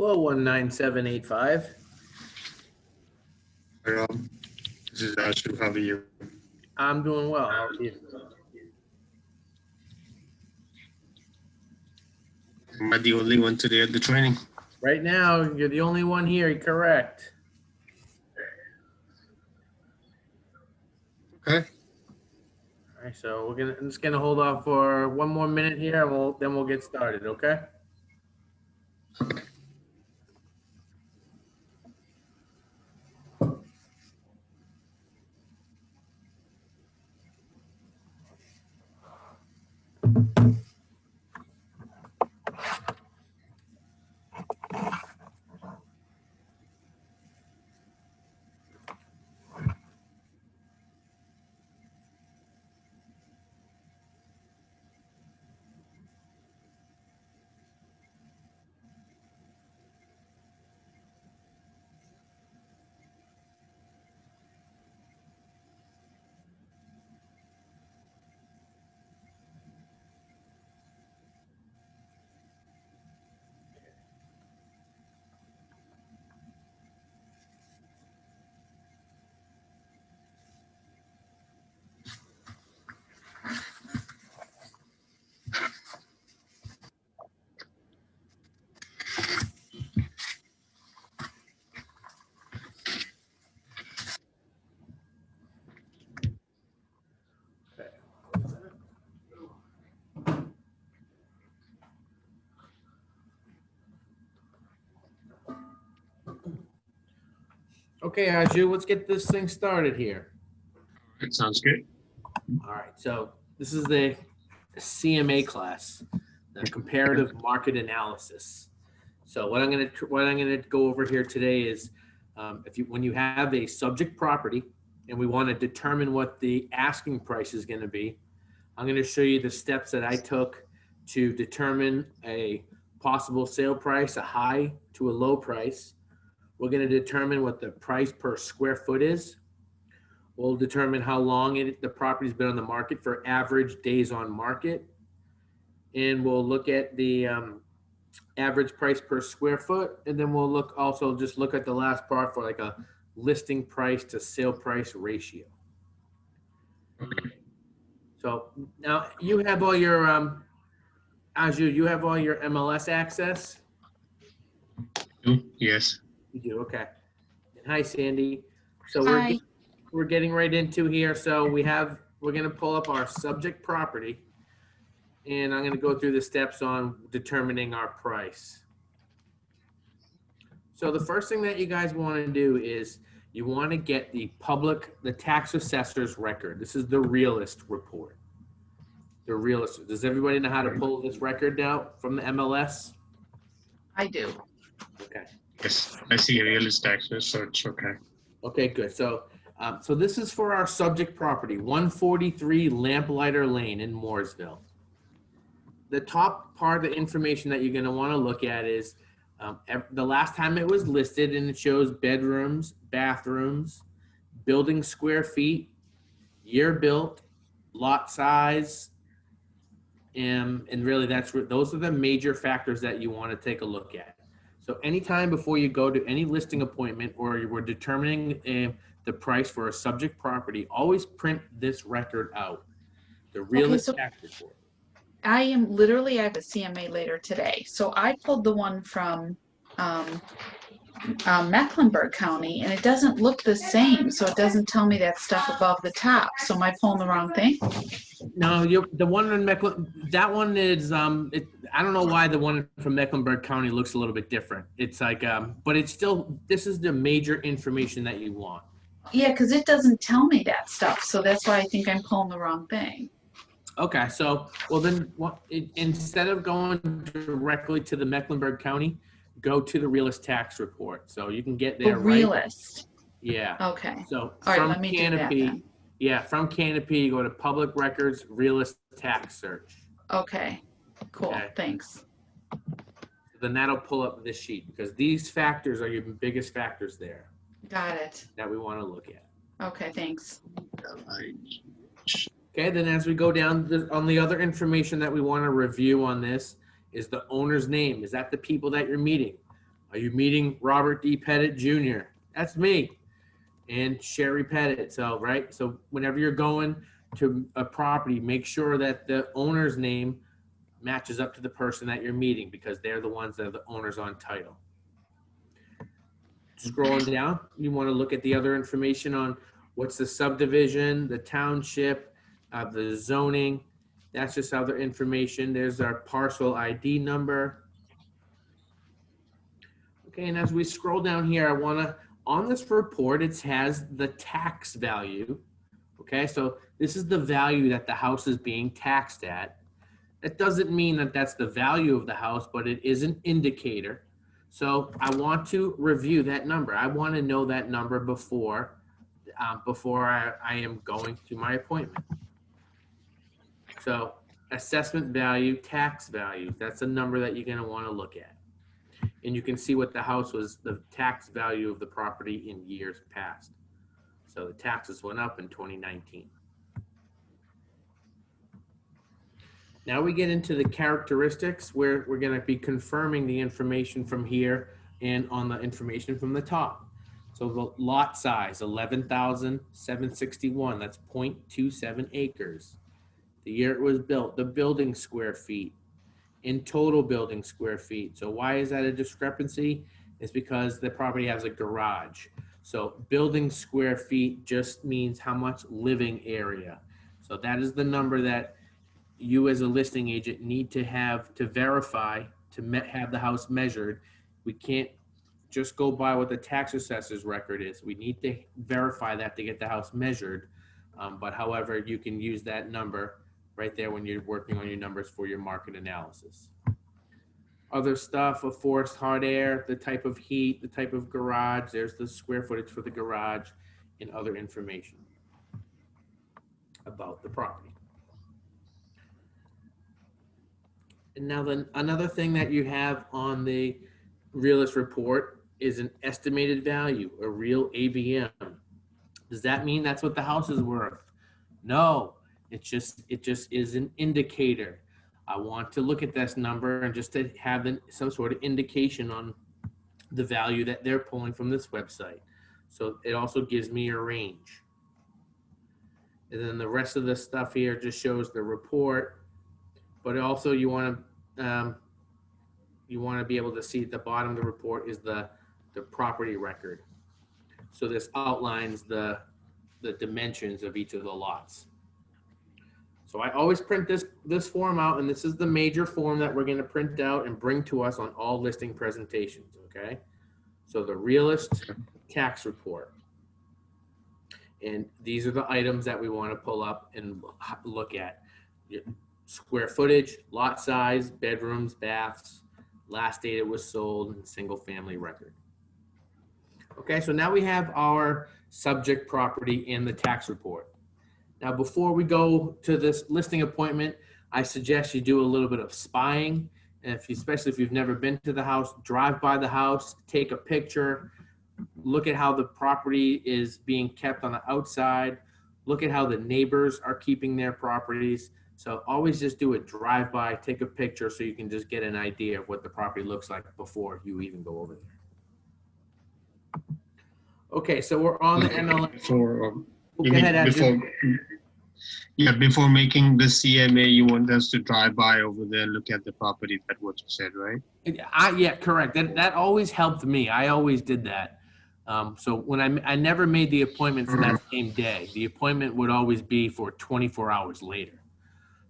Hello, 19785. Hi, Rob. This is Ashu. How are you? I'm doing well. How are you? Am I the only one today at the training? Right now, you're the only one here. Correct. Okay. All right, so I'm just gonna hold off for one more minute here, and then we'll get started. Okay. Okay, Aju, let's get this thing started here. It sounds good. All right, so this is the CMA class, the comparative market analysis. So what I'm gonna go over here today is when you have a subject property and we want to determine what the asking price is going to be, I'm going to show you the steps that I took to determine a possible sale price, a high to a low price. We're going to determine what the price per square foot is. We'll determine how long the property's been on the market for average days on market. And we'll look at the average price per square foot. And then we'll look at the last part for like a listing price to sale price ratio. So now you have all your, Aju, you have all your MLS access? Yes. You do, okay. And hi, Sandy. So Hi. we're getting right into here. So we're gonna pull up our subject property and I'm gonna go through the steps on determining our price. So the first thing that you guys wanna do is you wanna get the tax assessor's record. This is the realist report. The realist. Does everybody know how to pull this record out from the MLS? I do. Okay. Yes. I see a realist access, so it's okay. Okay, good. So this is for our subject property, 143 Lamplighter Lane in Mooresville. The top part of the information that you're going to want to look at is the last time it was listed, and it shows bedrooms, bathrooms, building square feet, year built, lot size, and really those are the major factors that you want to take a look at. So anytime before you go to any listing appointment or you were determining the price for a subject property, always print this record out, the realist tax report. I have a CMA later today. So I pulled the one from Mecklenburg County, and it doesn't look the same. So it doesn't tell me that stuff above the top. So am I pulling the wrong thing? No, the one in that one is I don't know why the one from Mecklenburg County looks a little bit different. It's like but it's still, this is the major information that you want. Yeah, because it doesn't tell me that stuff. So that's why I think I'm pulling the wrong thing. Okay, so well then instead of going directly to the Mecklenburg County, go to the realist tax report. So you can get there. The realist. Right? Yeah. Okay. So all right, let me do that then. Yeah, from Canopy, you go to Public Records, Realist Tax Search. Okay, cool, okay. Thanks. Then that'll pull up this sheet because these factors are your biggest factors there. Got it. That we want to look at. Okay, thanks. Okay, then as we go down on the other information that we want to review on this is the owner's name. Is that the people that you're meeting? Are you meeting Robert D. Pettit Jr.? That's me. And Sherry Pettit. So, right. So whenever you're going to a property, make sure that the owner's name matches up to the person that you're meeting, because they're the ones that are the owners on title. Scrolling down, you want to look at the other information on what's the subdivision, the township, the zoning. That's just other information. There's our parcel ID number. Okay, and as we scroll down here, I want to, on this report, it has the tax value. Okay, so this is the value that the house is being taxed at. That doesn't mean that that's the value of the house, but it is an indicator. So I want to review that number. I want to know that number before I am going to my appointment. So assessment value, tax value, that's a number that you're going to want to look at. And you can see what the house was, the tax value of the property in years past. So the taxes went up in 2019. Now we get into the characteristics where we're going to be confirming the information from here and on the information from the top. So the lot size, 11,761, that's 0.27 acres. The year it was built, the building square feet, in total building square feet. So why is that a discrepancy? It's because the property has a garage. So building square feet just means how much living area. So that is the number that you as a listing agent need to have to verify to have the house measured. We can't just go by what the tax assessor's record is. We need to verify that to get the house measured. But however, you can use that number right there when you're working on your numbers for your market analysis. Other stuff, a forced hot air, the type of heat, the type of garage, there's the square footage for the garage, and other information about the property. And now then, another thing that you have on the realist report is an estimated value, a real AVM. Does that mean that's what the house is worth? No, it just is an indicator. I want to look at this number and just to have some sort of indication on the value that they're pulling from this website. So it also gives me a range. And then the rest of the stuff here just shows the report, but also you want to be able to see at the bottom of the report is the property record. So this outlines the dimensions of each of the lots. So I always print this form out, and this is the major form that we're going to print out and bring to us on all listing presentations, okay? So the realist tax report. And these are the items that we want to pull up and look at. Square footage, lot size, bedrooms, baths, last date it was sold, and single family record. Okay, so now we have our subject property in the tax report. Now, before we go to this listing appointment, I suggest you do a little bit of spying. And especially if you've never been to the house, drive by the house, take a picture, look at how the property is being kept on the outside, look at how the neighbors are keeping their properties. So always just do a drive-by, take a picture so you can just get an idea of what the property looks like before you even go over there. Okay, so we're on the MLA. Before making the CMA, you want us to drive by over there and look at the property. That's what you said, right? Yeah, correct. That always helped me. I always did that. So when I never made the appointment for that same day. The appointment would always be for 24 hours later.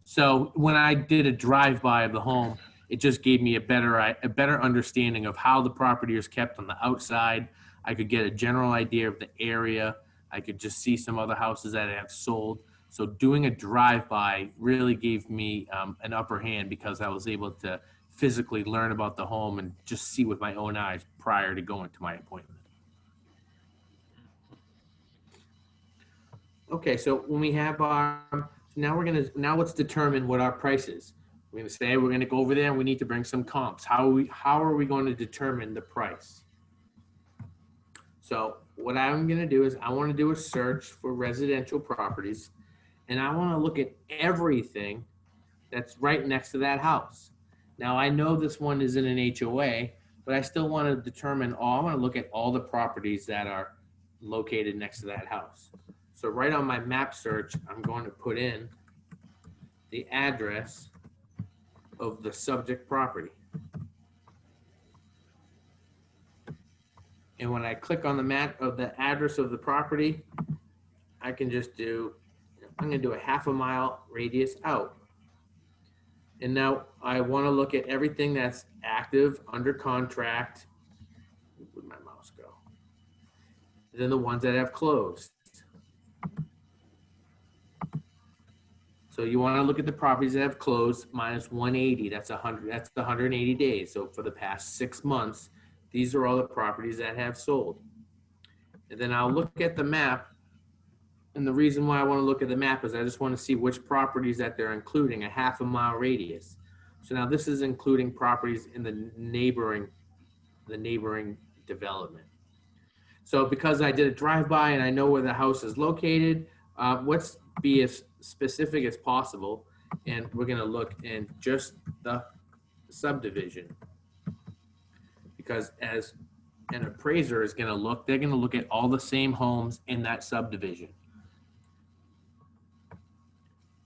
So when I did a drive-by of the home, it just gave me a better understanding of how the property is kept on the outside. I could get a general idea of the area. I could just see some other houses that have sold. So doing a drive-by really gave me an upper hand because I was able to physically learn about the home and just see with my own eyes prior to going to my appointment. Okay, so when we have our, now let's determine what our price is. We're gonna say we're gonna go over there and we need to bring some comps. How are we going to determine the price? So what I'm gonna do is I wanna do a search for residential properties, and I wanna look at everything that's right next to that house. Now I know this one is in an HOA, but I still want to determine, I want to look at all the properties that are located next to that house. So right on my map search, I'm going to put in the address of the subject property. And when I click on the map of the address of the property, I can just do, I'm going to do a half a mile radius out. And now I want to look at everything that's active, under contract. Where'd my mouse go? And then the ones that have closed. So you want to look at the properties that have closed minus 180. That's 100. That's the 180 days. So for the past 6 months, these are all the properties that have sold. And then I'll look at the map. And the reason why I want to look at the map is I just want to see which properties that they're including, a half a mile radius. So now this is including properties in the neighboring development. So because I did a drive-by and I know where the house is located, let's be as specific as possible. And we're going to look in just the subdivision. Because as an appraiser is going to look, they're going to look at all the same homes in that subdivision.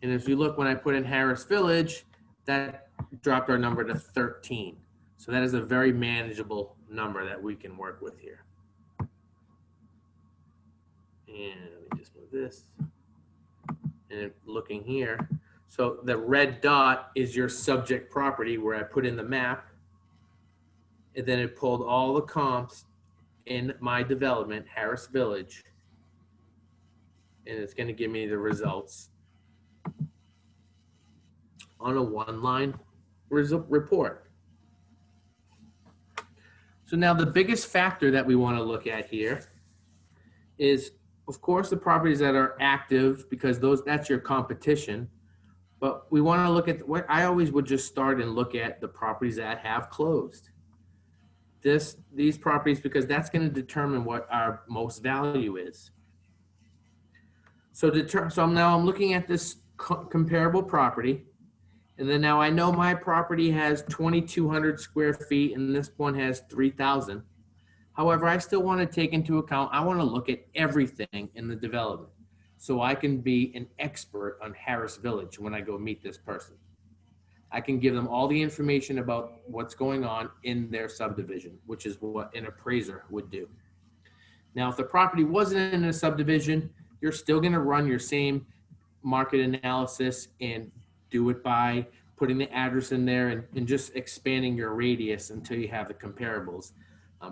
And if you look, when I put in Harris Village, that dropped our number to 13. So that is a very manageable number that we can work with here. And let me just move this. And looking here, so the red dot is your subject property where I put in the map. And then it pulled all the comps in my development, Harris Village. And it's going to give me the results on a one-line report. So now the biggest factor that we want to look at here is, of course, the properties that are active, because that's your competition. But we want to look at what I always would just start and look at the properties that have closed. These properties, because that's going to determine what our most value is. So now I'm looking at this comparable property. And then now I know my property has 2,200 square feet and this one has 3,000. However, I still want to take into account, I want to look at everything in the development so I can be an expert on Harris Village when I go meet this person. I can give them all the information about what's going on in their subdivision, which is what an appraiser would do. Now, if the property wasn't in a subdivision, you're still going to run your same market analysis and do it by putting the address in there and just expanding your radius until you have the comparables.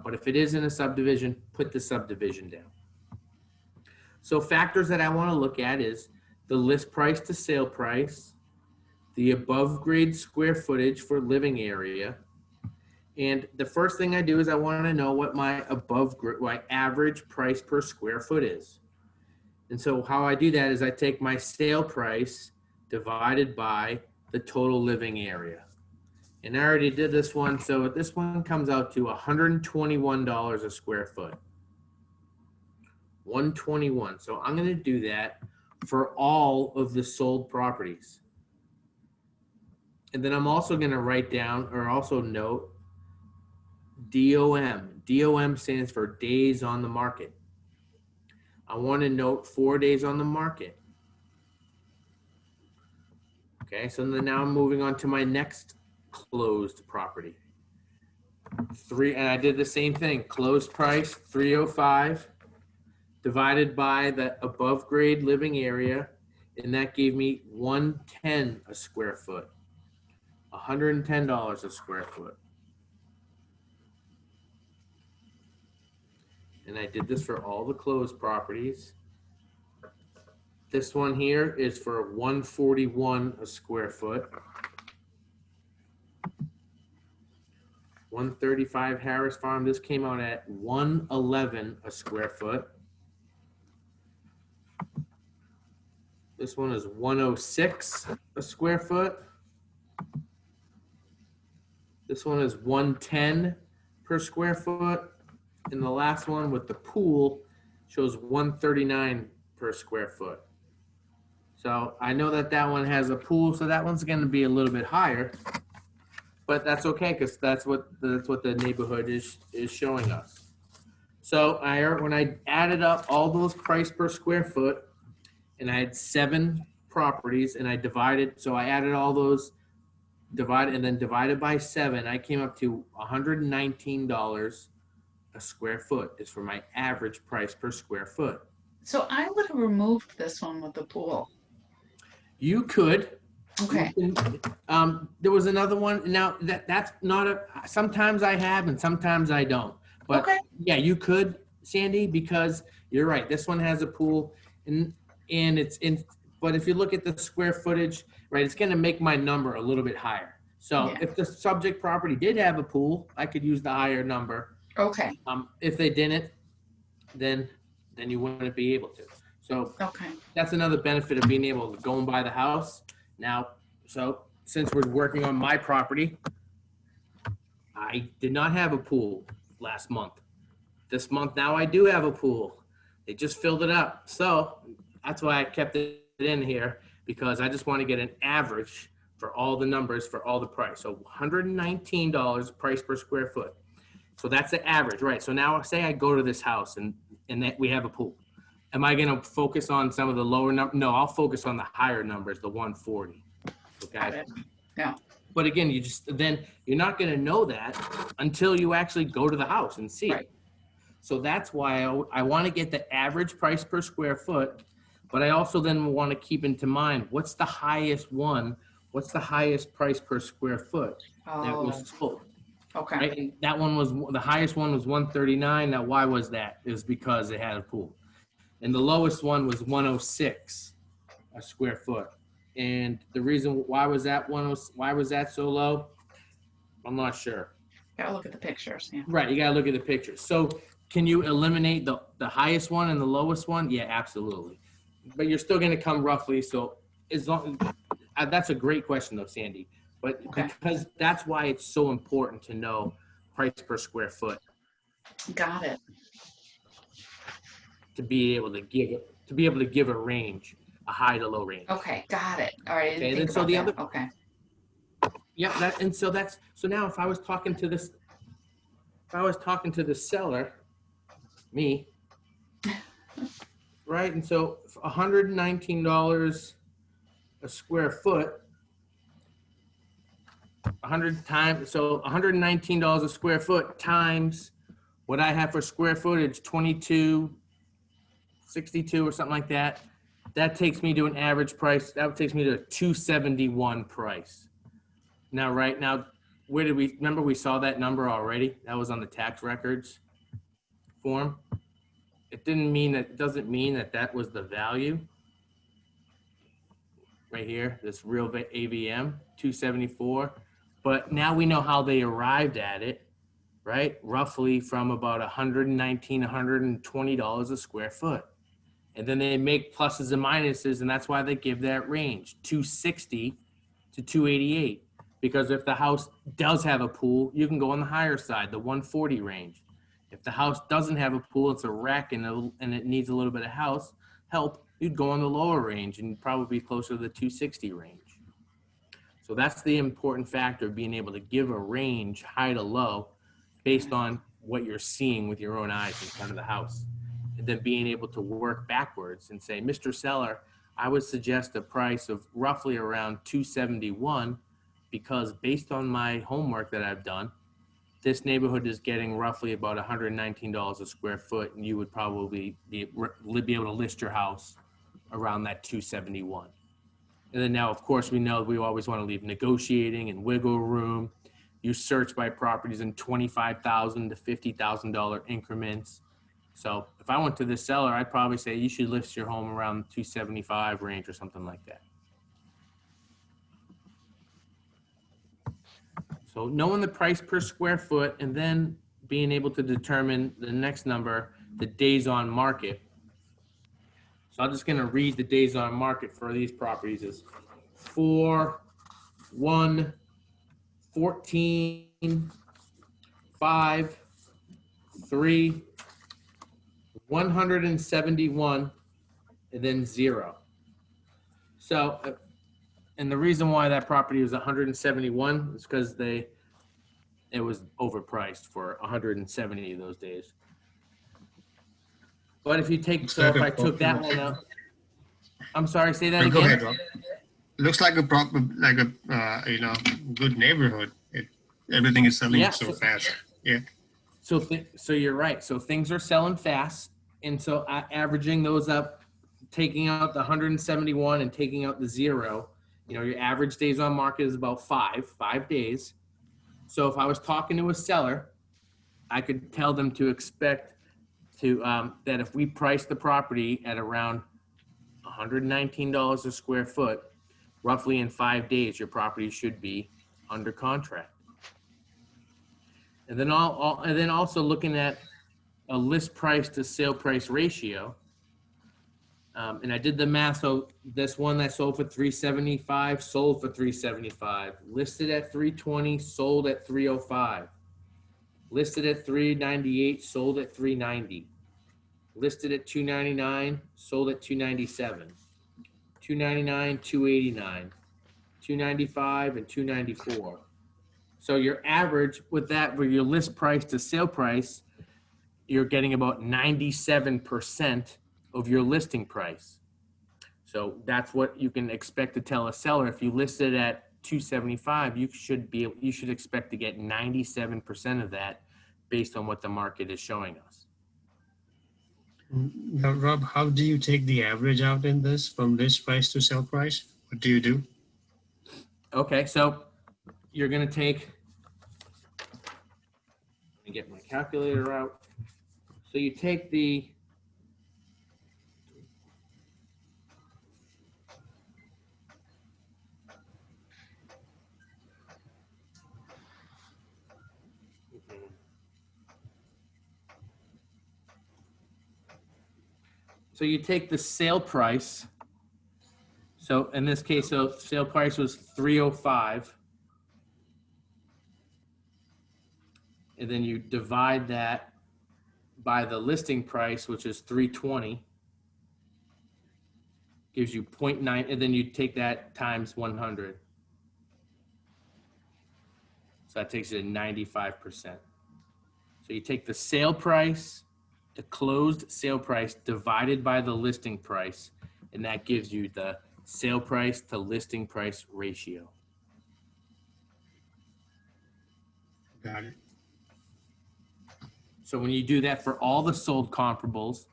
But if it is in a subdivision, put the subdivision down. So factors that I want to look at is the list price to sale price, the above grade square footage for living area. And the first thing I do is I want to know what my average price per square foot is. And so how I do that is I take my sale price divided by the total living area. And I already did this one. So this one comes out to $121 a square foot. 121. So I'm going to do that for all of the sold properties. And then I'm also going to write down or also note DOM. DOM stands for days on the market. I want to note 4 days on the market. Okay, so then now I'm moving on to my next closed property. And I did the same thing. Closed price, 305, divided by the above grade living area, and that gave me 110 a square foot. $110 a square foot. And I did this for all the closed properties. This one here is for 141 a square foot. 135 Harris Farm, this came out at 111 a square foot. This one is 106 a square foot. This one is 110 per square foot. And the last one with the pool shows 139 per square foot. So I know that that one has a pool, so that one's going to be a little bit higher. but that's okay because that's what the neighborhood is showing us. So when I added up all those price per square foot, and I had 7 properties, and I divided. So I added all those, divided by 7. I came up to $119 a square foot is for my average price per square foot. So I would have removed this one with the pool. You could. Okay. There was another one. Now that's not a. Sometimes I have, and sometimes I don't. But Okay. yeah, you could, Sandy, because you're right. This one has a pool, and it's in. But if you look at the square footage, right, it's going to make my number a little bit higher. So Yeah. if the subject property did have a pool, I could use the higher number. Okay. If they didn't, then you wouldn't be able to. So Okay. that's another benefit of being able to go and buy the house. Now, so since we're working on my property, I did not have a pool last month. This month now I do have a pool. They just filled it up. So that's why I kept it in here, because I just want to get an average for all the numbers for all the price. So $119 price per square foot. So that's the average, right? So now say I go to this house and that we have a pool. Am I going to focus on some of the lower numbers? No, I'll focus on the higher numbers, the 140. Got Okay. it. Yeah. But again, you're not going to know that until you actually go to the house and see Right. it. So that's why I want to get the average price per square foot, but I also then want to keep into mind what's the highest one, what's the highest price per square foot that Oh, was sold. okay. Right? And that one was, the highest one was 139. Now, why was that? It was because it had a pool. And the lowest one was 106 a square foot. And the reason why was that so low? I'm not sure. Gotta look at the pictures. Yeah. Right, you gotta look at the pictures. So can you eliminate the highest one and the lowest one? Yeah, absolutely. But you're still gonna come roughly, so as long, that's a great question though, Sandy. But Okay. because that's why it's so important to know price per square foot Got it. to be able to give a range, a high to low range. Okay. Got it. All right. I didn't Okay, think then so about the that. other- Okay. Yep, so now if I was talking to the seller, me, right, and so $119 a square foot, 119 a square foot times what I have for square footage, 2262 or something like that. That takes me to an average price. That takes me to a 271 price. Now, right now, where did we remember we saw that number already? That was on the tax records form. It doesn't mean that that was the value. Right here, this real AVM 274. But now we know how they arrived at it, right? Roughly from about $119, $120 a square foot. And then they make pluses and minuses, and that's why they give that range, 260 to 288. Because if the house does have a pool, you can go on the higher side, the 140 range. If the house doesn't have a pool, it's a wreck and it needs a little bit of help, you'd go on the lower range and probably be closer to the 260 range. So that's the important factor of being able to give a range, high to low, based on what you're seeing with your own eyes in front of the house. And then being able to work backwards and say, Mr. Seller, I would suggest a price of roughly around 271, because based on my homework that I've done, this neighborhood is getting roughly about $119 a square foot, and you would probably be able to list your house around that 271. And then now, of course, we know we always want to leave negotiating and wiggle room. You search by properties in $25,000 to $50,000 increments. So if I went to this seller, I'd probably say you should list your home around 275 range or something like that. So knowing the price per square foot and then being able to determine the next number, the days on market. So I'm just going to read the days on market for these properties is 4, 1, 14, 5, 3, 171, and then 0. So, and the reason why that property was 171 is because it was overpriced for 170 of those days. But if you take, Looks so like if a I took that one out, I'm sorry, say that No, go again. ahead, Rob. Looks like a proper, like a good neighborhood. Everything is selling Yeah, so fast. Yeah. so you're right. So things are selling fast, and so averaging those up, taking out the 171 and taking out the 0, your average days on market is about 5 days. So if I was talking to a seller, I could tell them to expect that if we price the property at around $119 a square foot, roughly in 5 days, your property should be under contract. And then also looking at a list price to sale price ratio. And I did the math. So this one that sold for 375 sold for 375, listed at 320, sold at 305, listed at 398, sold at 390, listed at 299, sold at 297, 299, 289, 295, and 294. So your average with that, with your list price to sale price, you're getting about 97% of your listing price. So that's what you can expect to tell a seller. If you list it at 275, you should expect to get 97% of that based on what the market is showing us. Now, Rob, how do you take the average out in this from list price to sale price? What do you do? Okay, so you're going to take, let me get my calculator out. So you take the, so you take the sale price. So in this case, so sale price was 305. And then you divide that by the listing price, which is 320, gives you 0.9, and then you take that times 100. So that takes you to 95%. So you take the sale price, the closed sale price divided by the listing price, and that gives you the sale price to listing price ratio. Got it. So when you do that for all the sold comparables,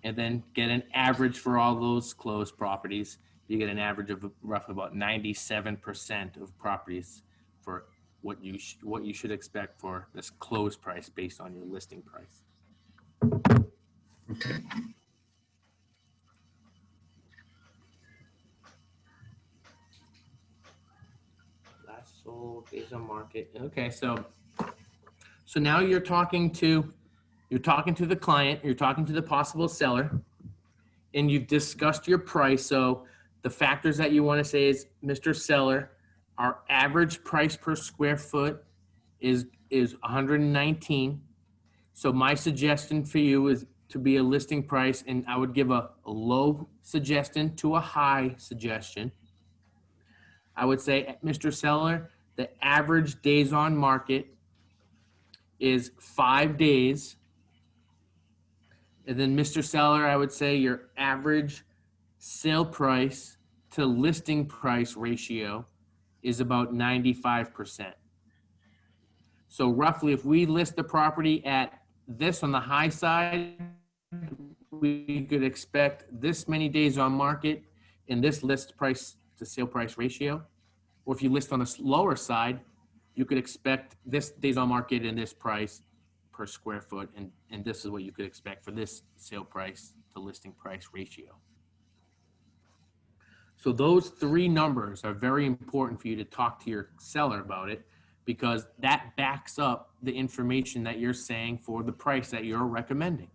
and then get an average for all those closed properties, you get an average of roughly about 97% of properties for what you should expect for this closed price based on your listing price. Okay. Last sold, days on market. Okay, so now you're talking to the client, you're talking to the possible seller, and you've discussed your price. So the factors that you want to say is, Mr. Seller, our average price per square foot is 119. So my suggestion for you is to be a listing price, and I would give a low suggestion to a high suggestion. I would say, Mr. Seller, the average days on market is 5 days. And then, Mr. Seller, I would say your average sale price to listing price ratio is about 95%. So roughly, if we list the property at this on the high side, we could expect this many days on market in this list price to sale price ratio. Or if you list on the lower side, you could expect this days on market and this price per square foot, and this is what you could expect for this sale price to listing price ratio. So those 3 numbers are very important for you to talk to your seller about it, because that backs up the information that you're saying for the price that you're recommending.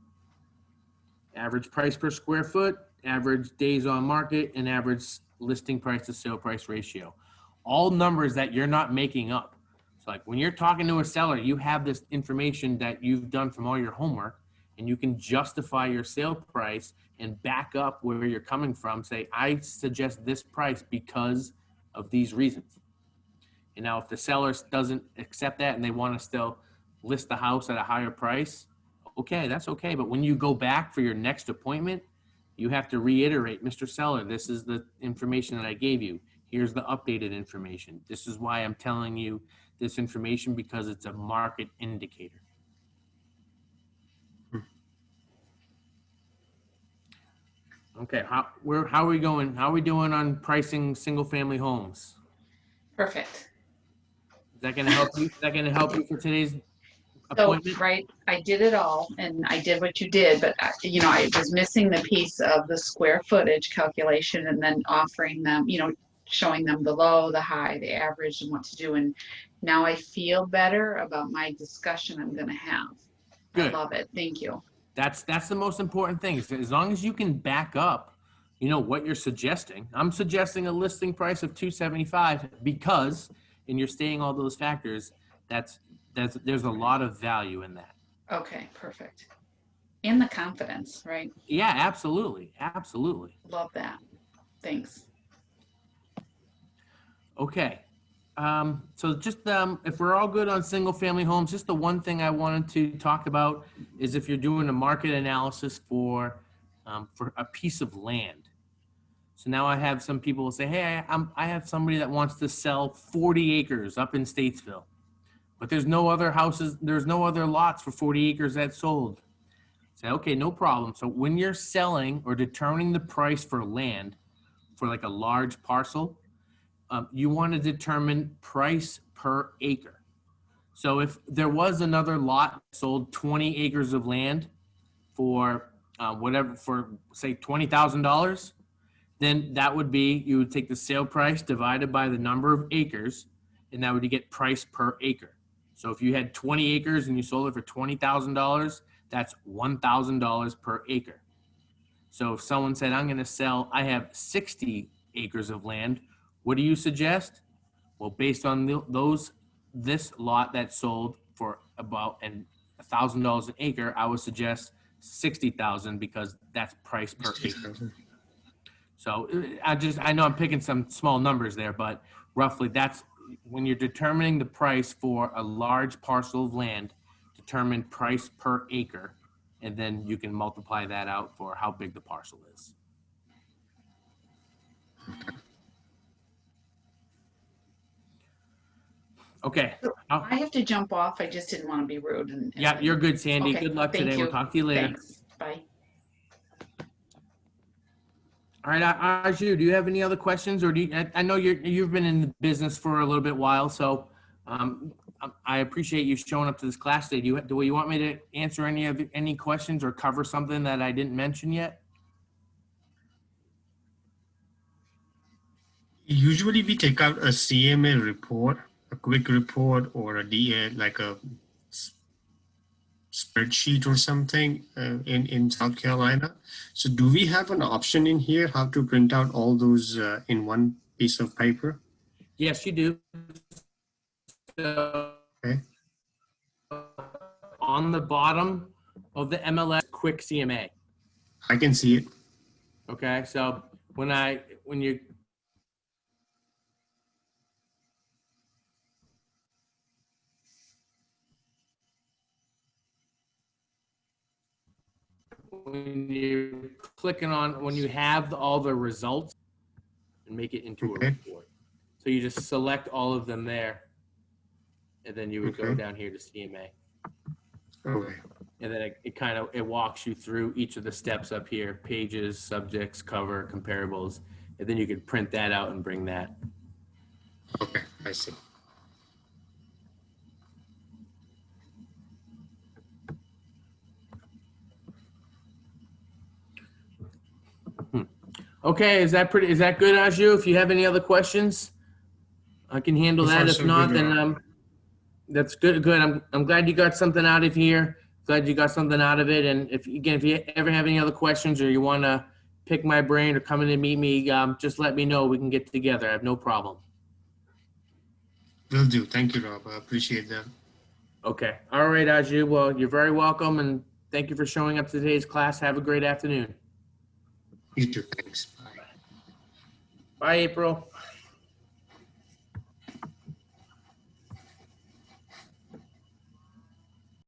Average price per square foot, average days on market, and average listing price to sale price ratio. All numbers that you're not making up. So like when you're talking to a seller, you have this information that you've done from all your homework, and you can justify your sale price and back up where you're coming from. Say, I suggest this price because of these reasons. And now if the seller doesn't accept that and they want to still list the house at a higher price, okay, that's okay. But when you go back for your next appointment, you have to reiterate, Mr. Seller, this is the information that I gave you. Here's the updated information. This is why I'm telling you this information, because it's a market indicator. Okay, how are we going? How are we doing on pricing single family homes? Perfect. Is that going to help you? Is that going to help you for today's So, appointment? right, I did it all and I did what you did, but you know, I was missing the piece of the square footage calculation and then offering them, you know, showing them the low, the high, the average and what to do. And now I feel better about my discussion I'm gonna have. Good. I love it. Thank you. That's the most important thing. As long as you can back up, you know, what you're suggesting. I'm suggesting a listing price of $275 because, and you're stating all those factors, there's a lot of value in that. Okay, perfect. And the confidence, right? Yeah, absolutely. Absolutely. Love that. Thanks. Okay. So just if we're all good on single family homes, just the one thing I wanted to talk about is if you're doing a market analysis for a piece of land. So now I have some people say, hey, I have somebody that wants to sell 40 acres up in Statesville, but there's no other houses, there's no other lots for 40 acres that sold. Say, okay, no problem. So when you're selling or determining the price for land for like a large parcel, you want to determine price per acre. So if there was another lot sold 20 acres of land for whatever, for say $20,000, then that would be, you would take the sale price divided by the number of acres, and that would get price per acre. So if you had 20 acres and you sold it for $20,000, that's $1,000 per acre. So if someone said, I'm going to sell, I have 60 acres of land, what do you suggest? Well, based on this lot that sold for about $1,000 an acre, I would suggest 60,000 because that's price per acre. So I know I'm picking some small numbers there, but roughly that's when you're determining the price for a large parcel of land, determine price per acre, and then you can multiply that out for how big the parcel is. Okay. I have to jump off. I just didn't want to be rude. Yeah, you're good, Sandy. Okay, Good luck thank today. you. We'll talk to you later. Thanks. Bye. All right, Arju, do you have any other questions, or I know you've been in the business for a little bit while, so I appreciate you showing up to this class today. Do you want me to answer any questions or cover something that I didn't mention yet? Usually we take out a CMA report, a quick report, or a DA, like a spreadsheet or something in South Carolina. So do we have an option in here how to print out all those in one piece of paper? Yes, you do. So, Okay. on the bottom of the MLS, quick CMA. I can see it. Okay, so when you when you have all the results and make it into Okay. a report. So you just select all of them there, and then you would go Okay. down here to CMA. Okay. And then it walks you through each of the steps up here: pages, subjects, cover, comparables, and then you could print that out and bring that. Okay, I see. Okay, is that good, Aju? If you have any other questions, I can handle So that. far, If so not, good, then that's good. Good. I'm glad you got something out of here. Glad you got something out of it. And if you ever have any other questions or you want to pick my brain or come in and meet me, just let me know. We can get together. I have no problem. Will do. Thank you, Rob. I appreciate that. Okay. All right, Aju. Well, you're very welcome, and thank you for showing up to today's class. Have a great afternoon. You too. Thanks. Bye. Bye, April.